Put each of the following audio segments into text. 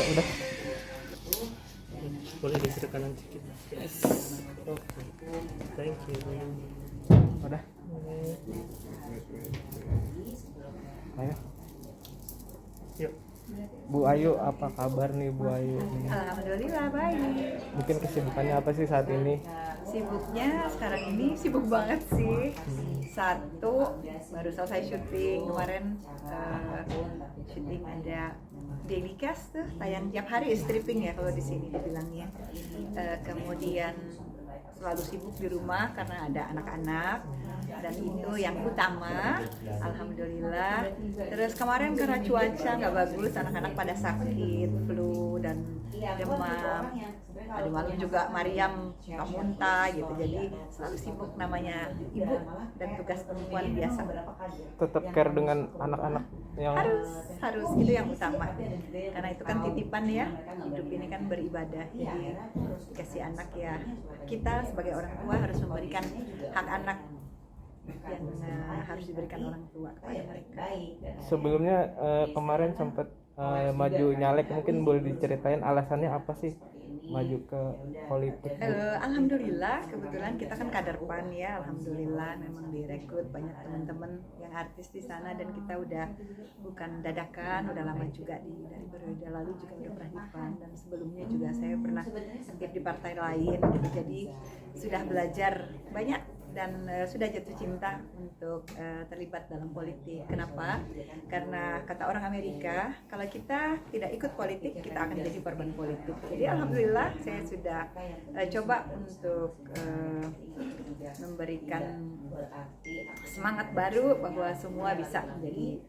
udah. Boleh geser kanan sedikit. Yes. Oke. Thank you. Udah. Ayo. Yuk. Bu Ayu, apa kabar nih Bu Ayu? Alhamdulillah baik. Mungkin kesibukannya apa sih saat ini? Sibuknya sekarang ini sibuk banget sih. Satu baru selesai syuting kemarin, syuting ada Daily Cast tuh tayang tiap hari, stripping ya kalau di sini dibilangnya. Kemudian selalu sibuk di rumah karena ada anak-anak, dan itu yang utama, alhamdulillah. Terus kemarin karena cuaca nggak bagus, anak-anak pada sakit, flu dan demam. Ada malam juga Mariam muntah gitu, jadi selalu sibuk, namanya ibu dan tugas perempuan biasa. Tetap care dengan anak-anak yang Harus itu yang utama, karena itu kan titipan ya, hidup ini kan beribadah, jadi dikasih anak ya, kita sebagai orang tua harus memberikan hak anak yang harus diberikan orang tua kepada mereka. sebelumnya kemarin sempat maju nyalek, mungkin boleh diceritain alasannya apa sih maju ke politik? Alhamdulillah, kebetulan kita kan kader PAN ya, alhamdulillah memang direkrut banyak teman-teman yang artis di sana, dan kita udah bukan dadakan, udah lama juga dari periode lalu juga udah pernah di PAN, dan sebelumnya juga saya pernah aktif di partai lain gitu, jadi sudah belajar banyak dan sudah jatuh cinta untuk terlibat dalam politik. Kenapa? Karena kata orang Amerika, kalau kita tidak ikut politik, kita akan jadi korban politik. Jadi alhamdulillah saya sudah coba untuk memberikan semangat baru bahwa semua bisa menjadi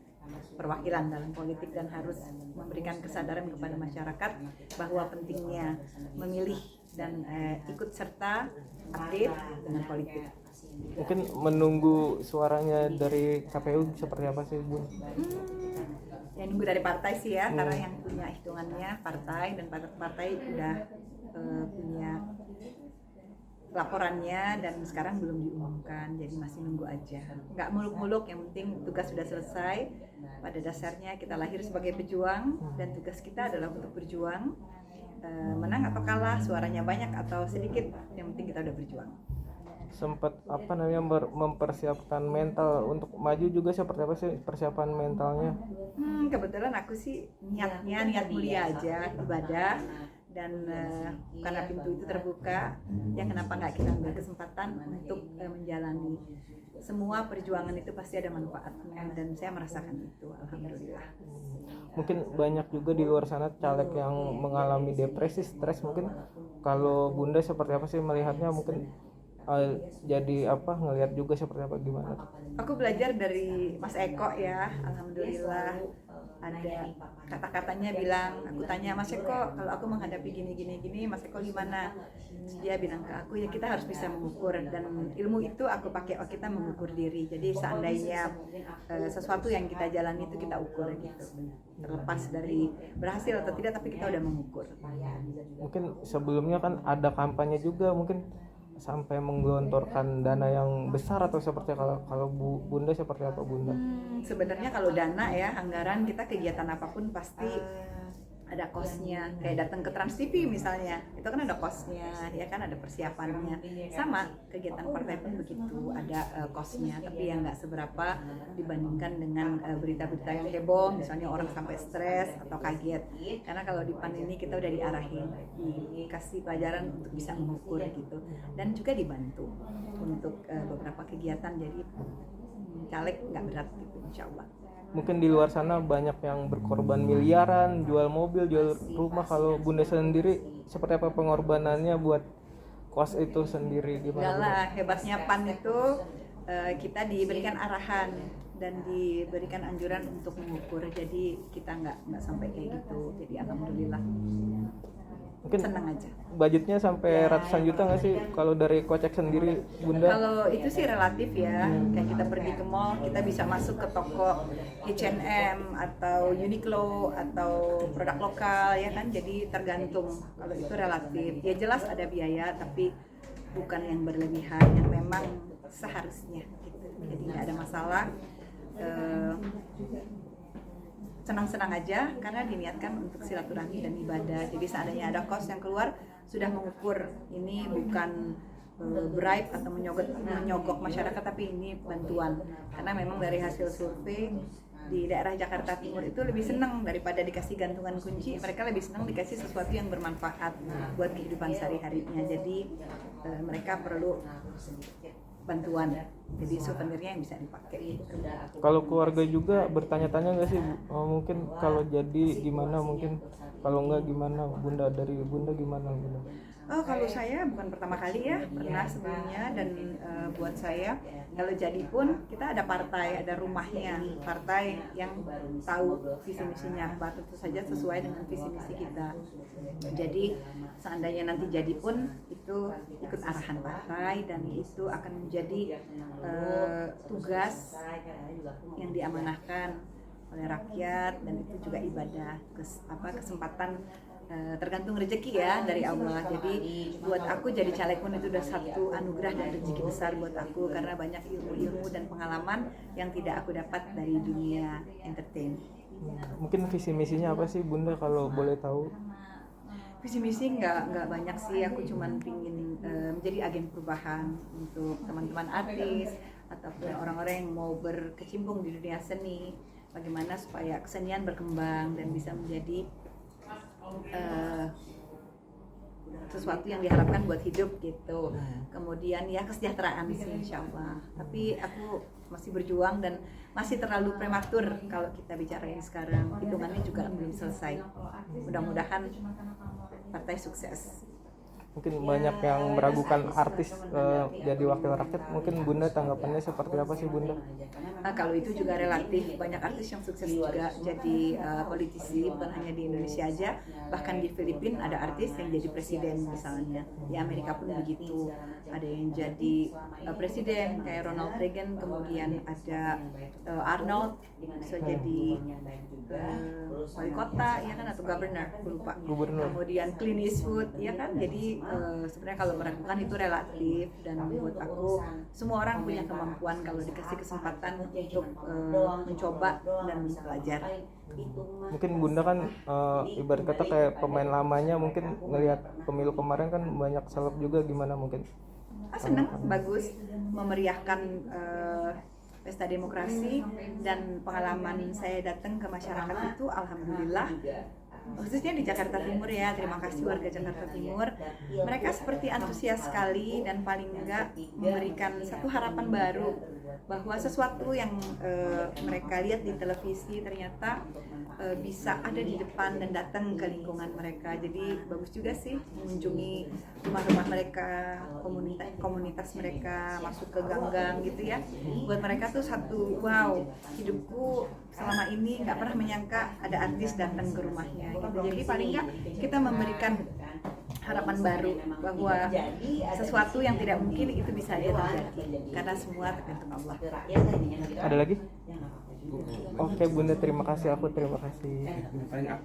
perwakilan dalam politik, dan harus memberikan kesadaran kepada masyarakat bahwa pentingnya memilih dan ikut serta aktif dengan politik. Mungkin menunggu suaranya dari KPU seperti apa sih Bun? Ya nunggu dari partai sih ya, karena yang punya hitungannya partai, dan partai udah punya laporannya, dan sekarang belum diumumkan, jadi masih nunggu aja. Nggak muluk-muluk, yang penting tugas sudah selesai. Pada dasarnya kita lahir sebagai pejuang, dan tugas kita adalah untuk berjuang. Menang atau kalah, suaranya banyak atau sedikit, yang penting kita udah berjuang. Sempat mempersiapkan mental untuk maju juga, seperti apa sih persiapan mentalnya? Kebetulan aku sih niat mulia aja, ibadah, dan karena pintu itu terbuka, ya kenapa nggak kita ambil kesempatan untuk menjalani. Semua perjuangan itu pasti ada manfaatnya, dan saya merasakan itu, alhamdulillah. Mungkin banyak juga di luar sana caleg yang mengalami depresi, stres. Mungkin kalau Bunda seperti apa sih melihatnya? Mungkin jadi apa, ngelihat juga seperti apa, gimana? Aku belajar dari Mas Eko ya, alhamdulillah. Ada kata-katanya bilang, aku tanya Mas Eko, kalau aku menghadapi gini, Mas Eko gimana? Terus dia bilang ke aku, ya kita harus bisa mengukur, dan ilmu itu aku pakai, kita mengukur diri. Jadi seandainya sesuatu yang kita jalani itu kita ukur gitu, terlepas dari berhasil atau tidak, tapi kita udah mengukur. Mungkin sebelumnya kan ada kampanye juga, mungkin sampai menggelontorkan dana yang besar, atau seperti kalau Bunda seperti apa Bunda? Sebenarnya kalau dana ya, anggaran kita, kegiatan apapun pasti ada cost-nya. Kayak datang ke Trans TV misalnya, itu kan ada cost-nya, ya kan, ada persiapannya. Sama kegiatan partai pun begitu, ada cost-nya, tapi yang nggak seberapa dibandingkan dengan berita-berita yang heboh, misalnya orang sampai stres atau kaget. Karena kalau di PAN ini kita udah diarahin, dikasih pelajaran untuk bisa mengukur gitu, dan juga dibantu untuk beberapa kegiatan, jadi caleg nggak berat gitu, insya Allah. Mungkin di luar sana banyak yang berkorban miliaran, jual mobil, jual rumah. Kalau Bunda sendiri seperti apa pengorbanannya buat kos itu sendiri, gimana? Enggak lah, hebatnya PAN itu kita diberikan arahan dan diberikan anjuran untuk mengukur, jadi kita nggak sampai kayak gitu, jadi alhamdulillah. Mungkin senang aja. Budgetnya sampai ratusan juta nggak sih kalau dari kocek sendiri Bunda? Kalau itu sih relatif ya, kayak kita pergi ke mall, kita bisa masuk ke toko H&M atau Uniqlo atau produk lokal ya kan, jadi tergantung. Kalau itu relatif, ya jelas ada biaya, tapi bukan yang berlebihan, yang memang seharusnya gitu. Jadi nggak ada masalah. senang-senang aja karena diniatkan untuk silaturahmi dan ibadah. Jadi seandainya ada kos yang keluar, sudah mengukur ini bukan bribe atau menyogok masyarakat, tapi ini bantuan. Karena memang dari hasil survei di daerah Jakarta Timur itu lebih senang daripada dikasih gantungan kunci, mereka lebih senang dikasih sesuatu yang bermanfaat buat kehidupan sehari-harinya. Jadi mereka perlu bantuan, jadi souvenirnya yang bisa dipakai. Kalau keluarga juga bertanya-tanya nggak sih, mungkin kalau jadi gimana, mungkin kalau nggak gimana, Bunda, dari Bunda gimana Bunda? Oh, kalau saya bukan pertama kali ya, pernah sebelumnya, dan buat saya kalau jadi pun kita ada partai, ada rumahnya, partai yang tahu visi misinya, tentu saja sesuai dengan visi misi kita. Jadi seandainya nanti jadi pun itu ikut arahan partai dan itu akan menjadi tugas yang diamanahkan oleh rakyat, dan itu juga ibadah, kesempatan, tergantung rezeki ya dari Allah. Jadi buat aku jadi caleg pun itu udah satu anugerah dan rezeki besar buat aku, karena banyak ilmu-ilmu dan pengalaman yang tidak aku dapat dari dunia entertain. Mungkin visi misinya apa sih Bunda kalau boleh tahu? Visi misi nggak banyak sih, aku cuman pingin menjadi agen perubahan untuk teman-teman artis ataupun orang-orang yang mau berkecimpung di dunia seni. Bagaimana supaya kesenian berkembang dan bisa menjadi sesuatu yang diharapkan buat hidup gitu. Kemudian ya kesejahteraan sih insya Allah. Tapi aku masih berjuang dan masih terlalu prematur kalau kita bicarain sekarang. Hitungannya juga belum selesai. Mudah-mudahan partai sukses. Mungkin banyak yang meragukan artis jadi wakil rakyat. Mungkin Bunda tanggapannya seperti apa sih Bunda? Kalau itu juga relatif, banyak artis yang sukses juga jadi politisi, bukan hanya di Indonesia aja, bahkan di Filipina ada artis yang jadi presiden misalnya, di Amerika pun begitu, ada yang jadi presiden kayak Ronald Reagan, kemudian ada Arnold bisa jadi wali kota ya kan, atau governor, lupa. Kemudian Clint Eastwood ya kan, jadi sebenarnya kalau meragukan itu relatif, dan buat aku semua orang punya kemampuan kalau dikasih kesempatan untuk mencoba dan belajar. Mungkin Bunda kan ibarat kata kayak pemain lamanya, mungkin ngelihat pemilu kemarin kan banyak seleb juga, gimana mungkin? Senang, bagus, memeriahkan pesta demokrasi, dan pengalaman saya datang ke masyarakat itu alhamdulillah, khususnya di Jakarta Timur ya, terima kasih warga Jakarta Timur, mereka seperti antusias sekali, dan paling enggak memberikan satu harapan baru bahwa sesuatu yang mereka lihat di televisi ternyata bisa ada di depan dan datang ke lingkungan mereka. Jadi bagus juga sih mengunjungi rumah-rumah mereka, komunitas mereka, masuk ke gang-gang gitu ya. Buat mereka tuh satu, wow, hidupku selama ini nggak pernah menyangka ada artis datang ke rumahnya gitu. Jadi paling nggak kita memberikan harapan baru bahwa sesuatu yang tidak mungkin itu bisa aja terjadi, karena semua tergantung Allah. Ada lagi? Oke Bunda, terima kasih. Aku terima kasih.